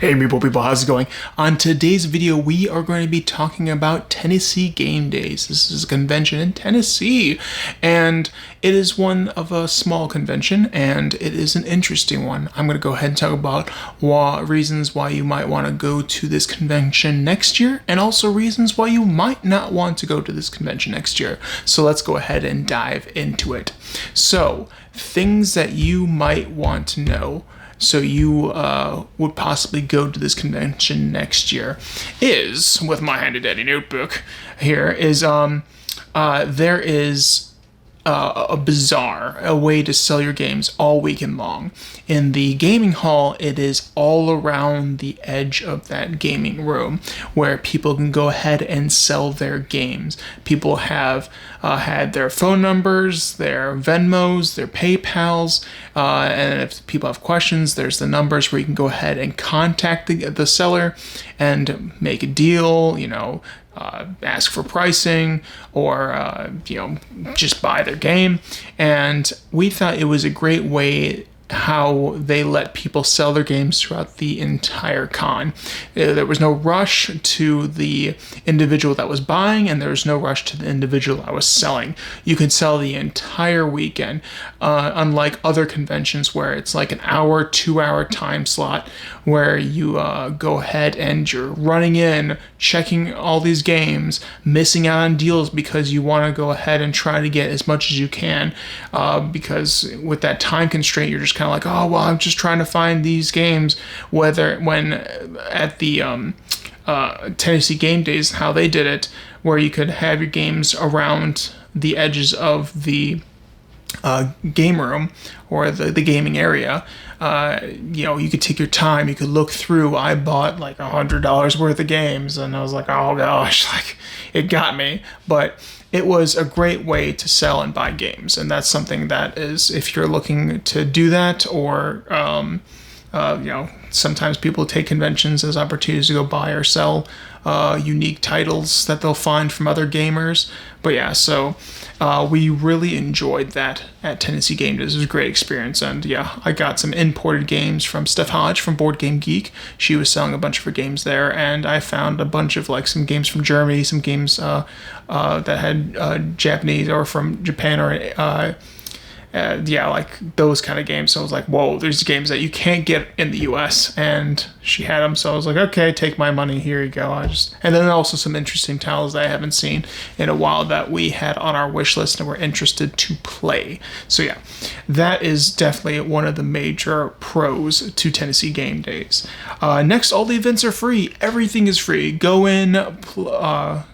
Hey people, how's it going? On today's video, we are going to be talking about Tennessee Game Days. This is a convention in Tennessee, and it is one of a small convention, and it is an interesting one. I'm going to go ahead and talk about reasons why you might want to go to this convention next year, and also reasons why you might not want to go to this convention next year. So let's go ahead and dive into it. So, things that you might want to know so you would possibly go to this convention next year is, with my handy dandy notebook here, is there is a bazaar, a way to sell your games all weekend long. In the gaming hall, it is all around the edge of that gaming room where people can go ahead and sell their games. People have had their phone numbers, their Venmos, their PayPals, and if people have questions, there's the numbers where you can go ahead and contact the seller and make a deal, ask for pricing, or just buy their game. And we thought it was a great way how they let people sell their games throughout the entire con. There was no rush to the individual that was buying, and there was no rush to the individual that was selling. You could sell the entire weekend, unlike other conventions where it's like an hour, 2-hour time slot where you go ahead and you're running in, checking all these games, missing out on deals because you want to go ahead and try to get as much as you can, because with that time constraint, you're just kind of like, oh, well, I'm just trying to find these games. When at the Tennessee Game Days, how they did it, where you could have your games around the edges of the game room or the gaming area. You could take your time, you could look through. I bought like $100 worth of games, and I was like, oh gosh, like it got me. But it was a great way to sell and buy games, and that's something that is, if you're looking to do that, or sometimes people take conventions as opportunities to go buy or sell unique titles that they'll find from other gamers. But yeah, so we really enjoyed that at Tennessee Game Days. It was a great experience, and yeah, I got some imported games from Steph Hodge from Board Game Geek. She was selling a bunch of her games there, and I found a bunch of like some games from Germany, some games that had Japanese or from Japan, or like those kind of games. So I was like, whoa, there's games that you can't get in the US, and she had them. So I was like, okay, take my money, here you go. And then also some interesting titles that I haven't seen in a while that we had on our wish list and were interested to play. So yeah, that is definitely one of the major pros to Tennessee Game Days. Next, all the events are free. Everything is free. Go in, go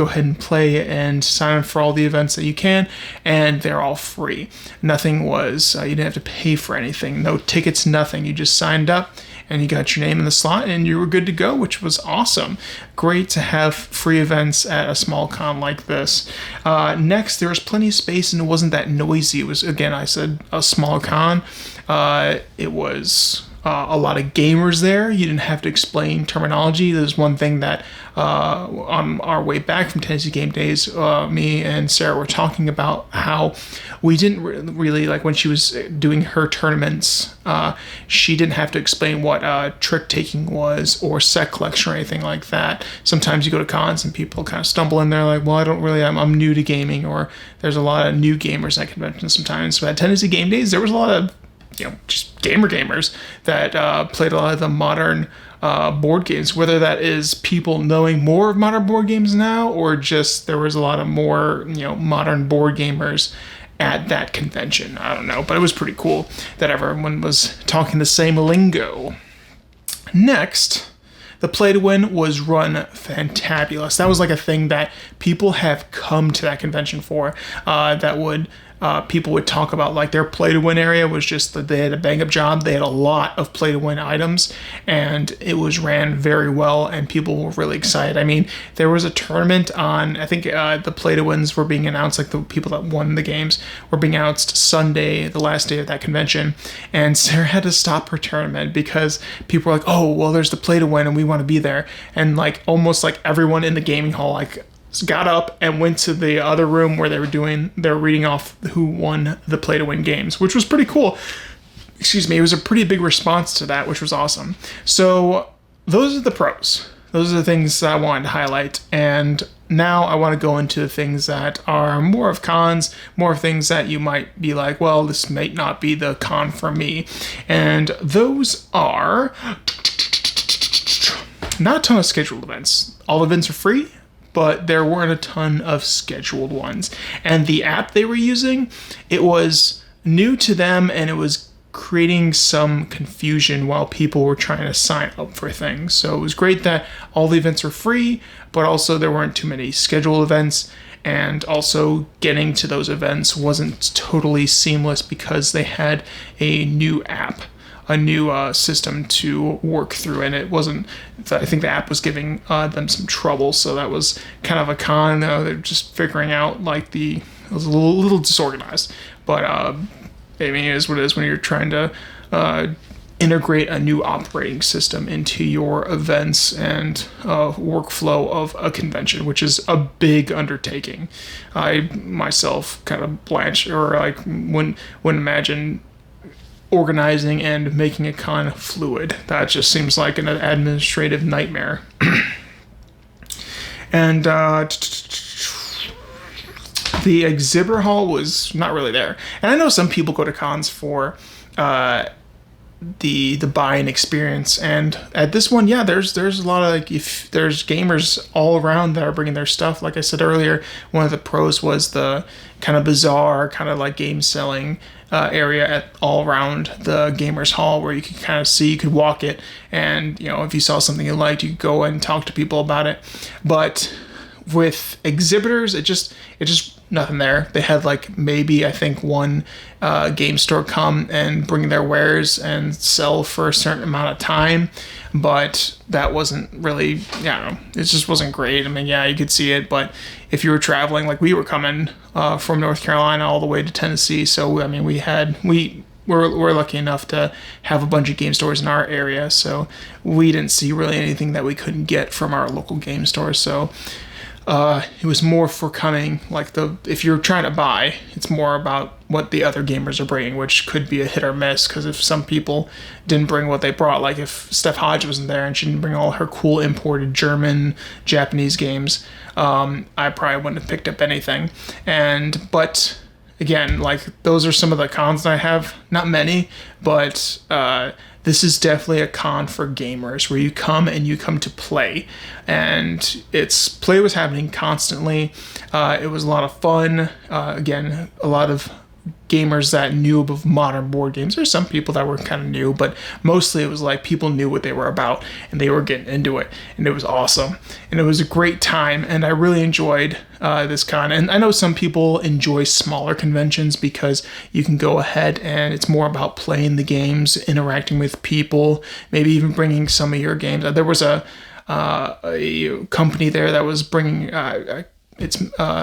ahead and play and sign up for all the events that you can, and they're all free. Nothing was, you didn't have to pay for anything, no tickets, nothing. You just signed up and you got your name in the slot and you were good to go, which was awesome. Great to have free events at a small con like this. Next, there was plenty of space and it wasn't that noisy. It was, again, I said a small con. It was a lot of gamers there. You didn't have to explain terminology. There's one thing that on our way back from Tennessee Game Days, me and Sarah were talking about how we didn't really, like when she was doing her tournaments, she didn't have to explain what trick taking was or set collection or anything like that. Sometimes you go to cons and people kind of stumble in there like, well, I'm new to gaming, or there's a lot of new gamers at conventions sometimes. So at Tennessee Game Days, there was a lot of just gamers that played a lot of the modern board games, whether that is people knowing more of modern board games now, or just there was a lot of more modern board gamers at that convention. I don't know, but it was pretty cool that everyone was talking the same lingo. Next, the Play to Win was run fantabulous. That was like a thing that people have come to that convention for. People would talk about like their Play to Win area was just that they had a bang up job. They had a lot of Play to Win items, and it was ran very well, and people were really excited. I mean, there was a tournament on, I think the Play to Wins were being announced, like the people that won the games were being announced Sunday, the last day of that convention, and Sarah had to stop her tournament because people were like, oh, well, there's the Play to Win and we want to be there. And like almost like everyone in the gaming hall like got up and went to the other room where they were reading off who won the Play to Win games, which was pretty cool. Excuse me, it was a pretty big response to that, which was awesome. So those are the pros. Those are the things that I wanted to highlight. And now I want to go into the things that are more of cons, more of things that you might be like, well, this might not be the con for me. And those are not a ton of scheduled events. All events are free, but there weren't a ton of scheduled ones. And the app they were using, it was new to them, and it was creating some confusion while people were trying to sign up for things. So it was great that all the events were free, but also there weren't too many scheduled events, and also getting to those events wasn't totally seamless because they had a new app, a new system to work through, and it wasn't, I think the app was giving them some trouble, so that was kind of a con. They're just figuring out, like, it was a little disorganized, but I mean, it is what it is when you're trying to integrate a new operating system into your events and workflow of a convention, which is a big undertaking. I myself kind of blanch, or like wouldn't imagine organizing and making a con fluid. That just seems like an administrative nightmare. And the exhibitor hall was not really there. And I know some people go to cons for the buying experience, and at this one, yeah, there's a lot of, like, if there's gamers all around that are bringing their stuff. Like I said earlier, one of the pros was the kind of bizarre, kind of like game selling area all around the gamers hall, where you could kind of see, you could walk it, and if you saw something you liked, you could go and talk to people about it. But with exhibitors, it just nothing there. They had, like, maybe I think one game store come and bring their wares and sell for a certain amount of time, but that wasn't really, I don't know, it just wasn't great. I mean, yeah, you could see it, but if you were traveling, like we were coming from North Carolina all the way to Tennessee, so I mean, we're lucky enough to have a bunch of game stores in our area, so we didn't see really anything that we couldn't get from our local game stores. So it was more for coming, like, if you're trying to buy, it's more about what the other gamers are bringing, which could be a hit or miss, because if some people didn't bring what they brought, like if Steph Hodge wasn't there and she didn't bring all her cool imported German, Japanese games, I probably wouldn't have picked up anything. But again, like, those are some of the cons that I have. Not many, but this is definitely a con for gamers, where you come to play, and play was happening constantly. It was a lot of fun. Again, a lot of gamers that knew of modern board games. There's some people that were kind of new, but mostly it was like people knew what they were about and they were getting into it, and it was awesome, and it was a great time, and I really enjoyed this con. And I know some people enjoy smaller conventions because you can go ahead and it's more about playing the games, interacting with people, maybe even bringing some of your games. There was a company there that was bringing it's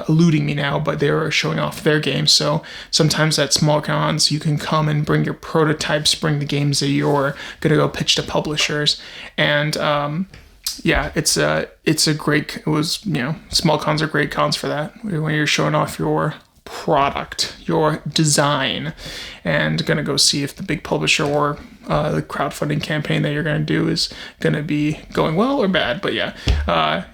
eluding me now, but they were showing off their games. So sometimes at small cons, you can come and bring your prototypes, bring the games that you're going to go pitch to publishers. And yeah, it's a great, small cons are great cons for that, when you're showing off your product, your design, and going to go see if the big publisher or the crowdfunding campaign that you're going to do is going to be going well or bad. But yeah,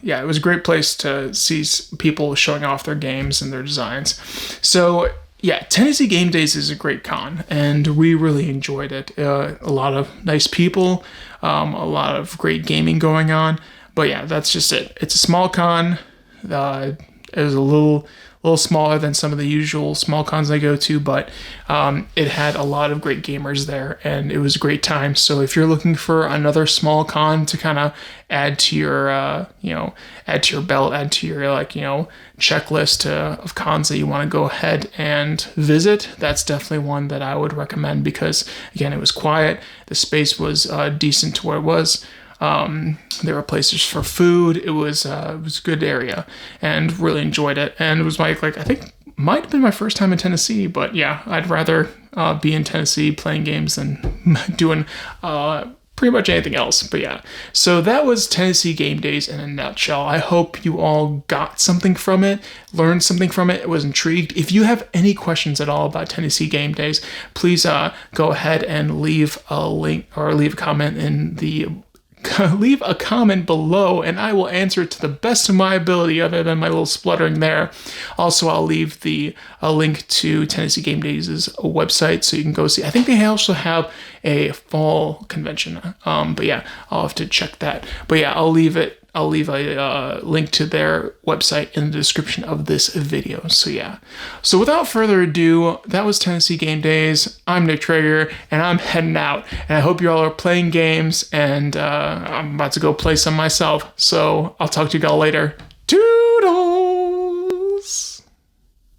it was a great place to see people showing off their games and their designs. So yeah, Tennessee Game Days is a great con, and we really enjoyed it. A lot of nice people, a lot of great gaming going on. But yeah, that's just it. It's a small con. It was a little smaller than some of the usual small cons I go to, but it had a lot of great gamers there, and it was a great time. So if you're looking for another small con to kind of add to your, add to your belt, add to your, checklist of cons that you want to go ahead and visit, that's definitely one that I would recommend, because again, it was quiet. The space was decent to where it was. There were places for food. It was a good area, and really enjoyed it. And it was I think might have been my first time in Tennessee, but yeah, I'd rather be in Tennessee playing games than doing pretty pretty much anything else. But yeah, so that was Tennessee Game Days in a nutshell. I hope you all got something from it, learned something from it, was intrigued. If you have any questions at all about Tennessee Game Days, please go ahead and leave a link or leave a comment in the leave a comment below and I will answer it to the best of my ability, other than my little spluttering there. Also, I'll leave a link to Tennessee Game Days' website so you can go see. I think they also have a fall convention. But yeah, I'll have to check that. But yeah, I'll leave a link to their website in the description of this video. So yeah. So without further ado, that was Tennessee Game Days. I'm Nick Traeger, and I'm heading out. And I hope you all are playing games, and I'm about to go play some myself. So I'll talk to you all later.